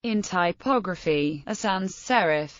In typography, a sans-serif,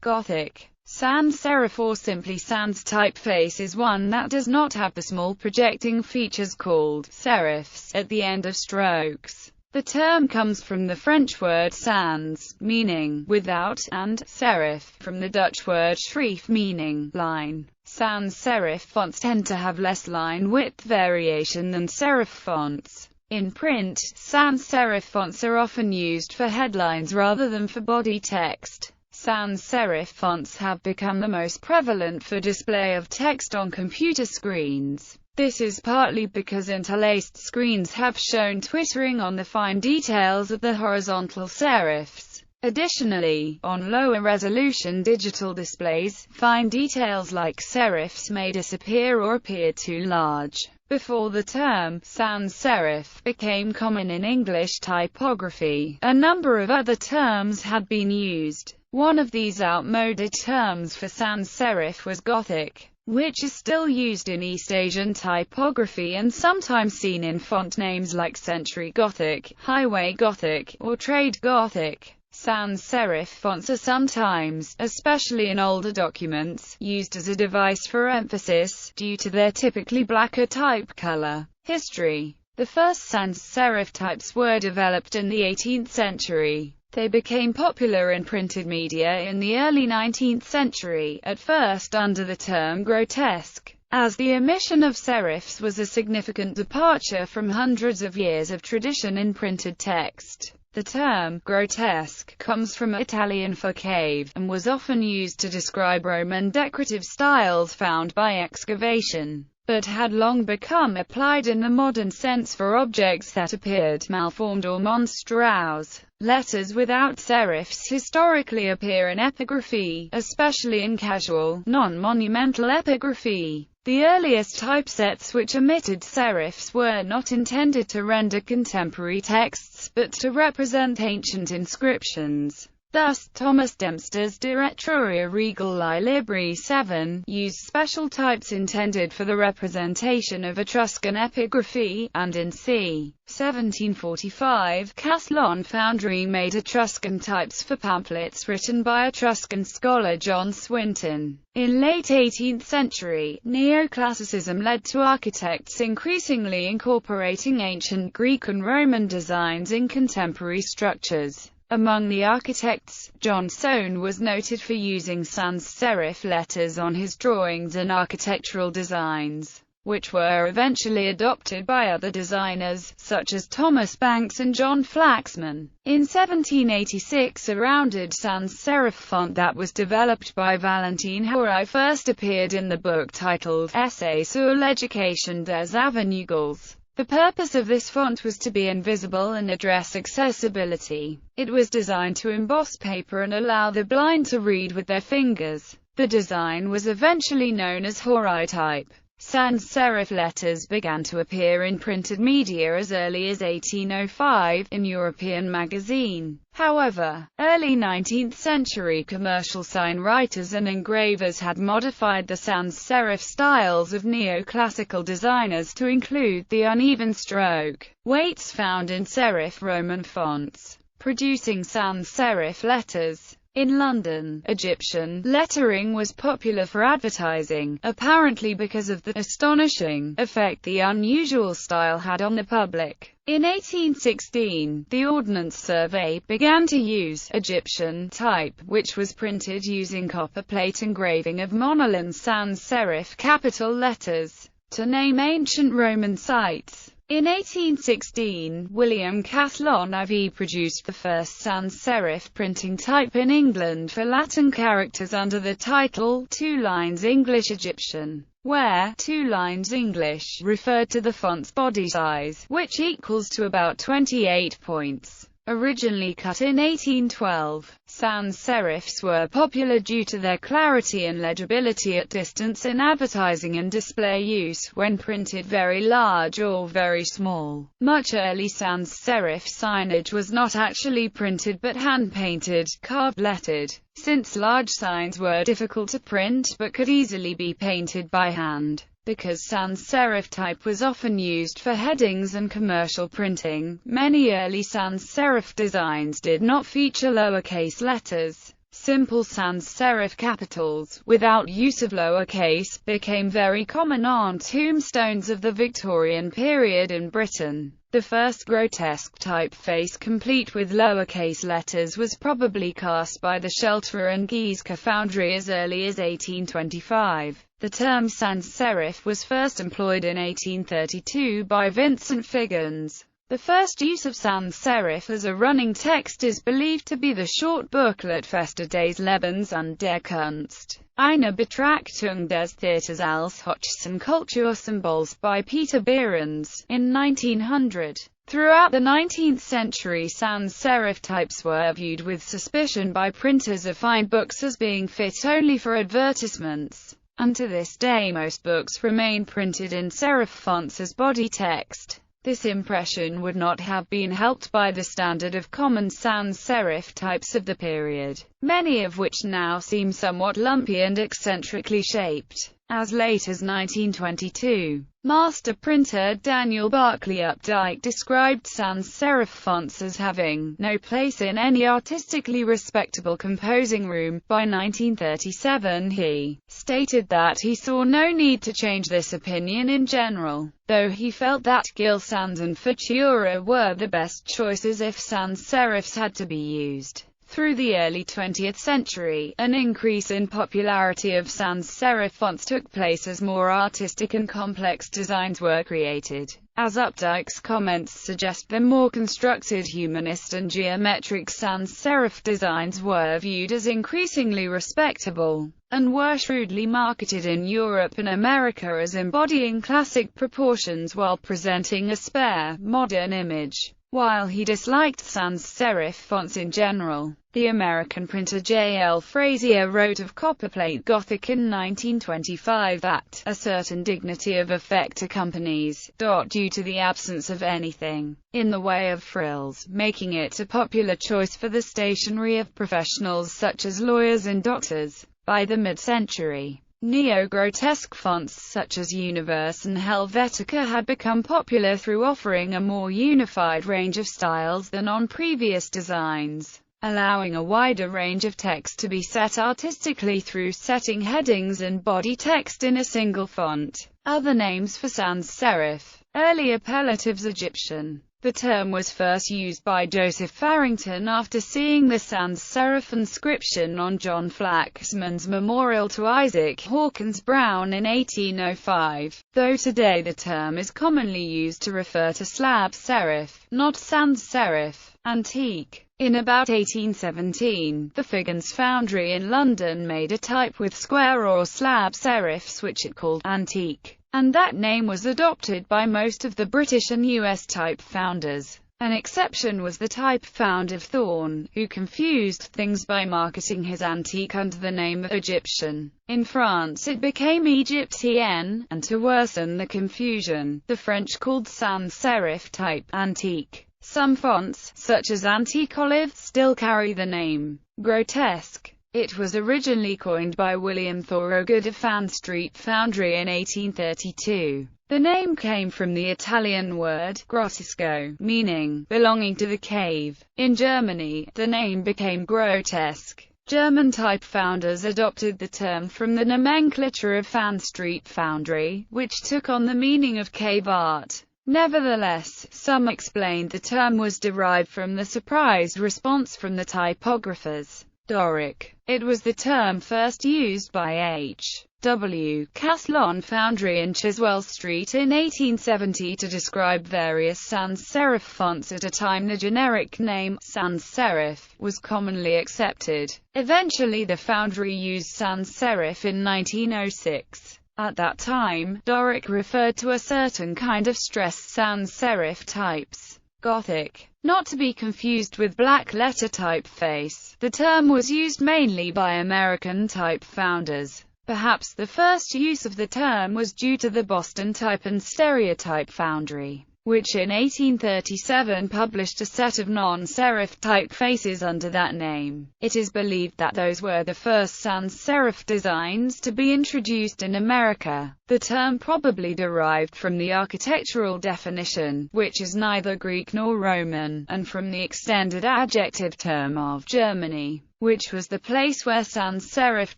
Gothic, sans-serif or simply sans typeface is one that does not have the small projecting features called serifs at the end of strokes. The term comes from the French word sans, meaning without, and serif, from the Dutch word schreef, meaning line. Sans-serif fonts tend to have less line width variation than serif fonts. In print, sans-serif fonts are often used for headlines rather than for body text. Sans-serif fonts have become the most prevalent for display of text on computer screens. This is partly because interlaced screens have shown twittering on the fine details of the horizontal serifs. Additionally, on lower resolution digital displays, fine details like serifs may disappear or appear too large. Before the term sans-serif became common in English typography, a number of other terms had been used. One of these outmoded terms for sans-serif was Gothic, which is still used in East Asian typography and sometimes seen in font names like Century Gothic, Highway Gothic, or Trade Gothic. Sans-serif fonts are sometimes, especially in older documents, used as a device for emphasis, due to their typically blacker type color. History. The first sans-serif types were developed in the 18th century. They became popular in printed media in the early 19th century, at first under the term grotesque, as the omission of serifs was a significant departure from hundreds of years of tradition in printed text. The term grotesque comes from Italian for cave, and was often used to describe Roman decorative styles found by excavation, but had long become applied in the modern sense for objects that appeared malformed or monstrous. Letters without serifs historically appear in epigraphy, especially in casual, non-monumental epigraphy. The earliest typesets which omitted serifs were not intended to render contemporary texts, but to represent ancient inscriptions. Thus, Thomas Dempster's De Retruria Regali Libri 7 used special types intended for the representation of Etruscan epigraphy, and in c. 1745, Caslon Foundry made Etruscan types for pamphlets written by Etruscan scholar John Swinton. In late 18th century, neoclassicism led to architects increasingly incorporating ancient Greek and Roman designs in contemporary structures. Among the architects, John Soane was noted for using sans-serif letters on his drawings and architectural designs, which were eventually adopted by other designers, such as Thomas Banks and John Flaxman. In 1786, a rounded sans-serif font that was developed by Valentine Haury first appeared in the book titled Essai sur l'éducation des aveugles. The purpose of this font was to be invisible and address accessibility. It was designed to emboss paper and allow the blind to read with their fingers. The design was eventually known as Haury type. Sans-serif letters began to appear in printed media as early as 1805, in European magazine. However, early 19th century commercial sign writers and engravers had modified the sans-serif styles of neoclassical designers to include the uneven stroke weights found in serif Roman fonts, producing sans-serif letters. In London, Egyptian lettering was popular for advertising, apparently because of the astonishing effect the unusual style had on the public. In 1816, the Ordnance Survey began to use Egyptian type, which was printed using copper plate engraving of monoline sans-serif capital letters, to name ancient Roman sites. In 1816, William Caslon IV produced the first sans-serif printing type in England for Latin characters under the title 2 lines English Egyptian, where 2 lines English referred to the font's body size, which equals to about 28 points. Originally cut in 1812, sans-serifs were popular due to their clarity and legibility at distance in advertising and display use, when printed very large or very small. Much early sans-serif signage was not actually printed but hand-painted, carved-lettered, since large signs were difficult to print but could easily be painted by hand. Because sans-serif type was often used for headings and commercial printing, many early sans-serif designs did not feature lowercase letters. Simple sans-serif capitals, without use of lowercase, became very common on tombstones of the Victorian period in Britain. The first grotesque typeface complete with lowercase letters was probably cast by the Shelter and Gieske foundry as early as 1825. The term sans-serif was first employed in 1832 by Vincent Figgins. The first use of sans-serif as a running text is believed to be the short booklet Feste des Lebens und der Kunst, eine Betrachtung des Theaters als Hochsenkultursymbols by Peter Behrens, in 1900. Throughout the 19th century, sans-serif types were viewed with suspicion by printers of fine books as being fit only for advertisements, and to this day most books remain printed in serif fonts as body text. This impression would not have been helped by the standard of common sans-serif types of the period, many of which now seem somewhat lumpy and eccentrically shaped. As late as 1922, master printer Daniel Barclay Updike described sans-serif fonts as having no place in any artistically respectable composing room. By 1937 he stated that he saw no need to change this opinion in general, though he felt that Gill Sans and Futura were the best choices if sans-serifs had to be used. Through the early 20th century, an increase in popularity of sans-serif fonts took place as more artistic and complex designs were created. As Updike's comments suggest, the more constructed humanist and geometric sans-serif designs were viewed as increasingly respectable, and were shrewdly marketed in Europe and America as embodying classic proportions while presenting a spare, modern image. While he disliked sans-serif fonts in general, the American printer J. L. Frazier wrote of copperplate Gothic in 1925 that a certain dignity of effect accompanies, due to the absence of anything in the way of frills, making it a popular choice for the stationery of professionals such as lawyers and doctors. By the mid-century, neo-grotesque fonts such as Universe and Helvetica had become popular through offering a more unified range of styles than on previous designs, allowing a wider range of text to be set artistically through setting headings and body text in a single font. Other names for sans-serif. Early appellatives. Egyptian. The term was first used by Joseph Farrington after seeing the sans-serif inscription on John Flaxman's memorial to Isaac Hawkins Brown in 1805, though today the term is commonly used to refer to slab serif, not sans-serif. Antique. In about 1817, the Figgins foundry in London made a type with square or slab serifs which it called antique, and that name was adopted by most of the British and US type founders. An exception was the type founder of Thorn, who confused things by marketing his antique under the name of Egyptian. In France it became Egyptienne, and to worsen the confusion, the French called sans-serif type antique. Some fonts, such as Antique Olive, still carry the name Grotesque. It was originally coined by William Thorogood of Fan Street Foundry in 1832. The name came from the Italian word grotesco, meaning belonging to the cave. In Germany, the name became Grotesque. German type founders adopted the term from the nomenclature of Fan Street Foundry, which took on the meaning of cave art. Nevertheless, some explained the term was derived from the surprised response from the typographers. Doric. It was the term first used by H. W. Caslon Foundry in Chiswell Street in 1870 to describe various sans-serif fonts at a time the generic name, sans-serif, was commonly accepted. Eventually the foundry used sans-serif in 1906. At that time, Doric referred to a certain kind of stressed sans-serif types. Gothic. Not to be confused with black-letter typeface, the term was used mainly by American type founders. Perhaps the first use of the term was due to the Boston Type and Stereotype Foundry. which in 1837 published a set of non-serif typefaces under that name. It is believed that those were the first sans-serif designs to be introduced in America. The term probably derived from the architectural definition, which is neither Greek nor Roman, and from the extended adjective term of Germany, which was the place where sans-serif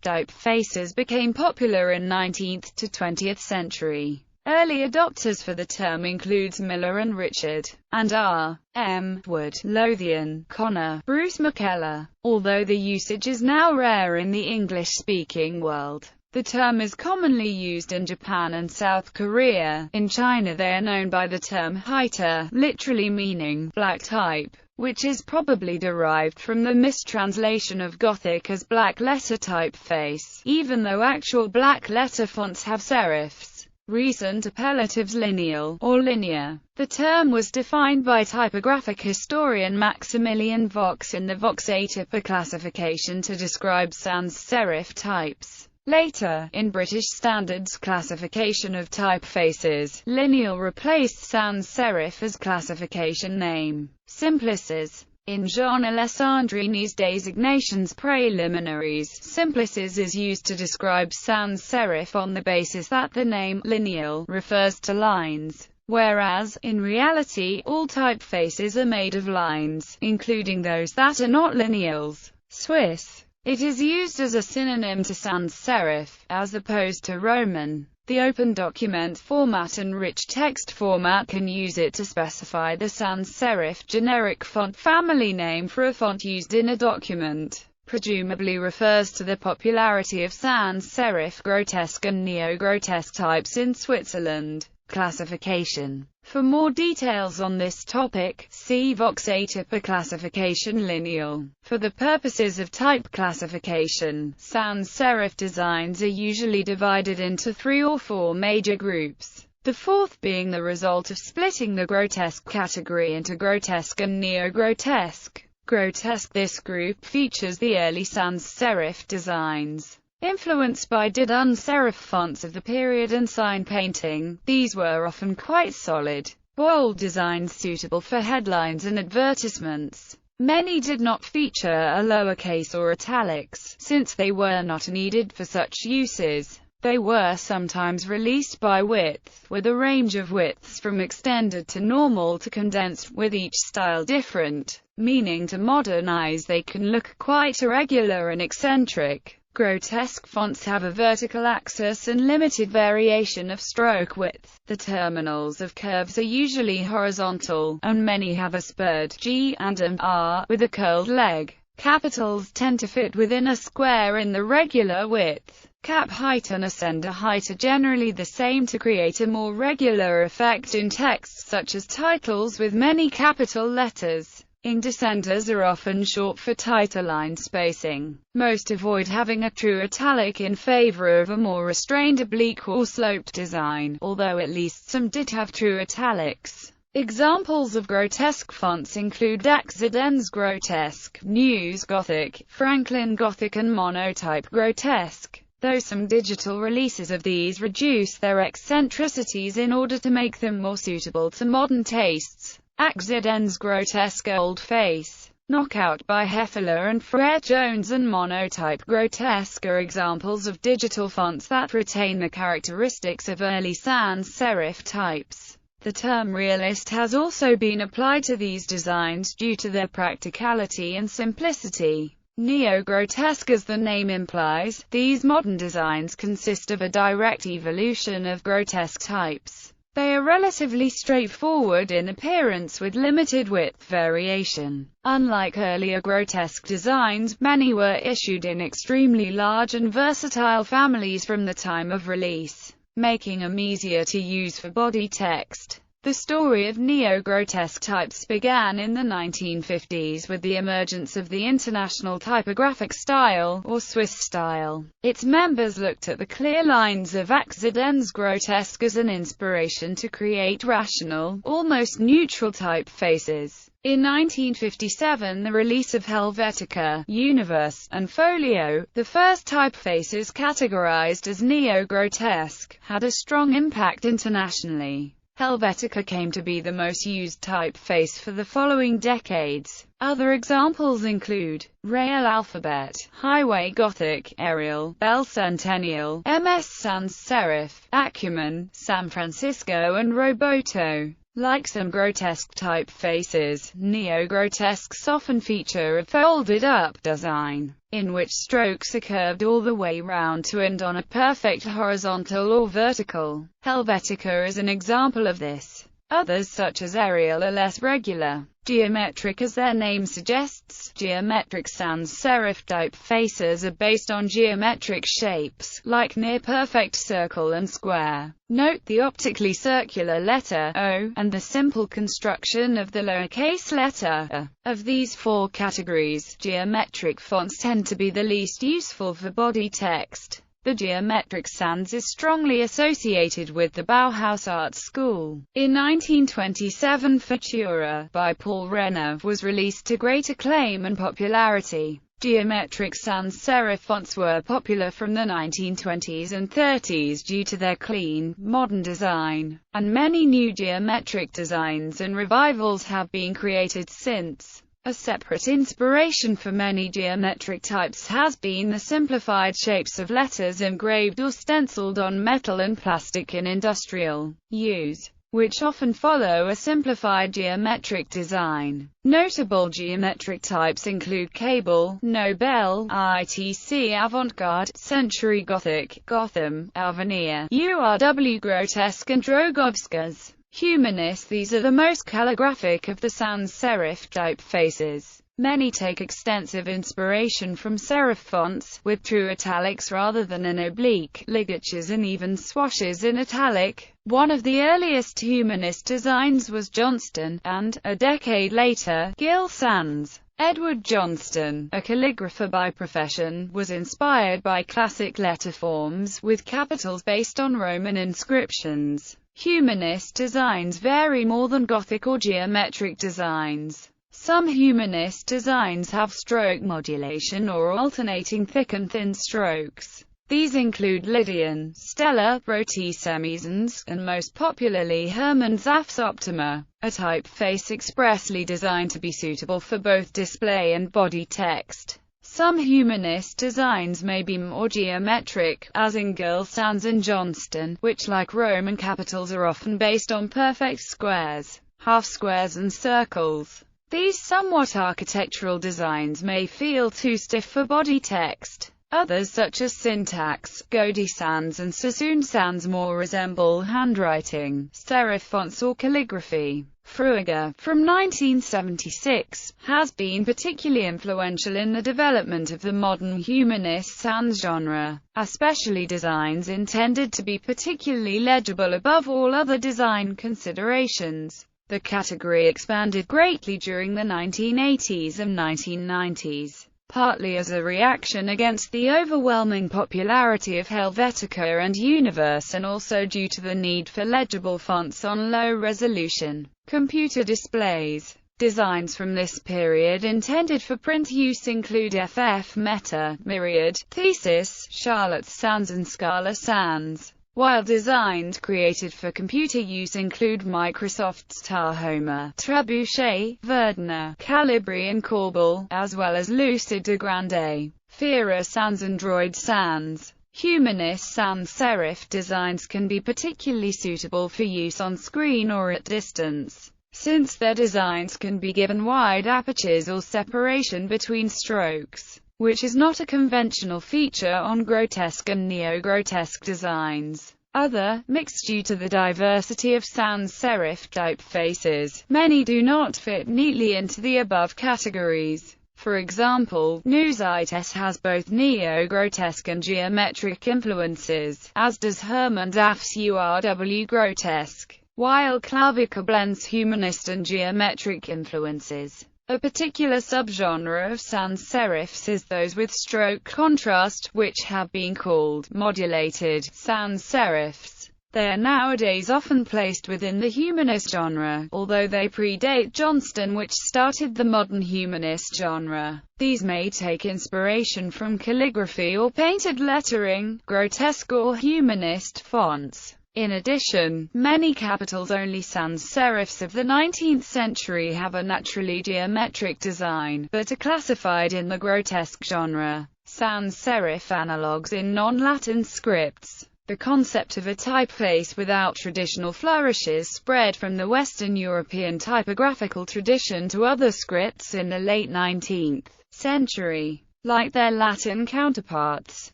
typefaces became popular in 19th to 20th century. Early adopters for the term includes Miller and Richard, and R. M. Wood, Lothian, Connor, Bruce McKellar. Although the usage is now rare in the English-speaking world, the term is commonly used in Japan and South Korea. In China they are known by the term haita, literally meaning black type, which is probably derived from the mistranslation of Gothic as black letter typeface, even though actual black letter fonts have serifs. Recent appellatives lineal, or linear. The term was defined by typographic historian Maximilian Vox in the Vox-atypa classification to describe sans-serif types. Later, in British Standard's classification of typefaces, lineal replaced sans-serif as classification name. Simplices. In Jean Alessandrini's Designations Preliminaries, simplices is used to describe sans-serif on the basis that the name lineal refers to lines, whereas, in reality, all typefaces are made of lines, including those that are not lineals. Swiss. It is used as a synonym to sans-serif, as opposed to Roman. The open document format and rich text format can use it to specify the sans-serif generic font family name for a font used in a document. Presumably refers to the popularity of sans-serif, grotesque and neo-grotesque types in Switzerland. Classification. For more details on this topic, see Vox-atypa classification lineal. For the purposes of type classification, sans-serif designs are usually divided into 3 or 4 major groups, the fourth being the result of splitting the grotesque category into grotesque and neo-grotesque. Grotesque. This group features the early sans-serif designs, influenced by sans-serif fonts of the period and sign painting. These were often quite solid, bold designs suitable for headlines and advertisements. Many did not feature a lowercase or italics, since they were not needed for such uses. They were sometimes released by width, with a range of widths from extended to normal to condensed, with each style different, meaning to modernize they can look quite irregular and eccentric. Grotesque fonts have a vertical axis and limited variation of stroke width. The terminals of curves are usually horizontal, and many have a spurred G and an R with a curled leg. Capitals tend to fit within a square in the regular width. Cap height and ascender height are generally the same to create a more regular effect in texts such as titles with many capital letters. Indecenders are often short for tighter line spacing. Most avoid having a true italic in favor of a more restrained oblique or sloped design, although at least some did have true italics. Examples of grotesque fonts include Accidens Grotesque, News Gothic, Franklin Gothic and Monotype Grotesque, though some digital releases of these reduce their eccentricities in order to make them more suitable to modern tastes. Accidens Grotesque Old Face, Knockout by Heffler and Frere Jones and Monotype Grotesque are examples of digital fonts that retain the characteristics of early sans-serif types. The term realist has also been applied to these designs due to their practicality and simplicity. Neo-grotesque, as the name implies, these modern designs consist of a direct evolution of grotesque types. They are relatively straightforward in appearance with limited width variation. Unlike earlier grotesque designs, many were issued in extremely large and versatile families from the time of release, making them easier to use for body text. The story of neo-grotesque types began in the 1950s with the emergence of the International Typographic Style, or Swiss style. Its members looked at the clear lines of Accidens Grotesque as an inspiration to create rational, almost neutral typefaces. In 1957, the release of Helvetica, Universe, and Folio, the first typefaces categorized as neo-grotesque, had a strong impact internationally. Helvetica came to be the most used typeface for the following decades. Other examples include Rail Alphabet, Highway Gothic, Arial, El Centennial, MS Sans-serif, Acumen, San Francisco and Roboto. Like some grotesque typefaces, neo-grotesques often feature a folded-up design, in which strokes are curved all the way round to end on a perfect horizontal or vertical. Helvetica is an example of this. Others, such as Arial, are less regular. Geometric, as their name suggests, geometric sans-serif typefaces are based on geometric shapes, like near-perfect circle and square. Note the optically circular letter O, and the simple construction of the lowercase letter a. Of these four categories, geometric fonts tend to be the least useful for body text. The geometric sans is strongly associated with the Bauhaus art school. In 1927, Futura, by Paul Renner, was released to great acclaim and popularity. Geometric sans-serif fonts were popular from the 1920s and 30s due to their clean, modern design, and many new geometric designs and revivals have been created since. A separate inspiration for many geometric types has been the simplified shapes of letters engraved or stenciled on metal and plastic in industrial use, which often follow a simplified geometric design. Notable geometric types include Cable, Nobel, ITC, Avant-Garde, Century Gothic, Gotham, Avenir, URW, Grotesque and Drogovskas. Humanist. These are the most calligraphic of the sans-serif typefaces. Many take extensive inspiration from serif fonts, with true italics rather than an oblique, ligatures and even swashes in italic. One of the earliest humanist designs was Johnston, and, a decade later, Gill Sans. Edward Johnston, a calligrapher by profession, was inspired by classic letter forms, with capitals based on Roman inscriptions. Humanist designs vary more than Gothic or geometric designs. Some humanist designs have stroke modulation or alternating thick and thin strokes. These include Lydian, Stellar, Rotisemizans, and most popularly Hermann Zapf's Optima, a typeface expressly designed to be suitable for both display and body text. Some humanist designs may be more geometric, as in Gill Sans and Johnston, which like Roman capitals are often based on perfect squares, half-squares and circles. These somewhat architectural designs may feel too stiff for body text. Others, such as Syntax, Gaudy Sans and Sassoon Sans, more resemble handwriting, serif fonts or calligraphy. Frueger, from 1976, has been particularly influential in the development of the modern humanist sans genre, especially designs intended to be particularly legible above all other design considerations. The category expanded greatly during the 1980s and 1990s. Partly as a reaction against the overwhelming popularity of Helvetica and Universe, and also due to the need for legible fonts on low-resolution computer displays. Designs from this period intended for print use include FF Meta, Myriad, Thesis, Charlotte Sans and Scala Sans, while designs created for computer use include Microsoft's Tahoma, Trebuchet, Verdana, Calibri and Corbel, as well as Lucid de Grande, Fira Sans and Droid Sans. Humanist sans-serif designs can be particularly suitable for use on screen or at distance, since their designs can be given wide apertures or separation between strokes, which is not a conventional feature on grotesque and neo-grotesque designs. Other, mixed due to the diversity of sans-serif typefaces, many do not fit neatly into the above categories. For example, Newsites has both neo-grotesque and geometric influences, as does Hermann Zapf's URW Grotesque, while Clavica blends humanist and geometric influences. A particular subgenre of sans-serifs is those with stroke contrast, which have been called modulated sans-serifs. They are nowadays often placed within the humanist genre, although they predate Johnston, which started the modern humanist genre. These may take inspiration from calligraphy or painted lettering, grotesque or humanist fonts. In addition, many capitals-only sans-serifs of the 19th century have a naturally geometric design, but are classified in the grotesque genre. Sans-serif analogues in non-Latin scripts. The concept of a typeface without traditional flourishes spread from the Western European typographical tradition to other scripts in the late 19th century. Like their Latin counterparts,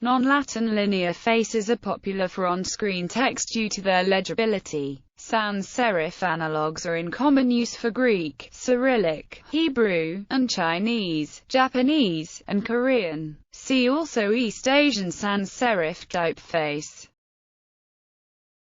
non-Latin linear faces are popular for on-screen text due to their legibility. Sans-serif analogues are in common use for Greek, Cyrillic, Hebrew, and Chinese, Japanese, and Korean. See also East Asian sans-serif typeface.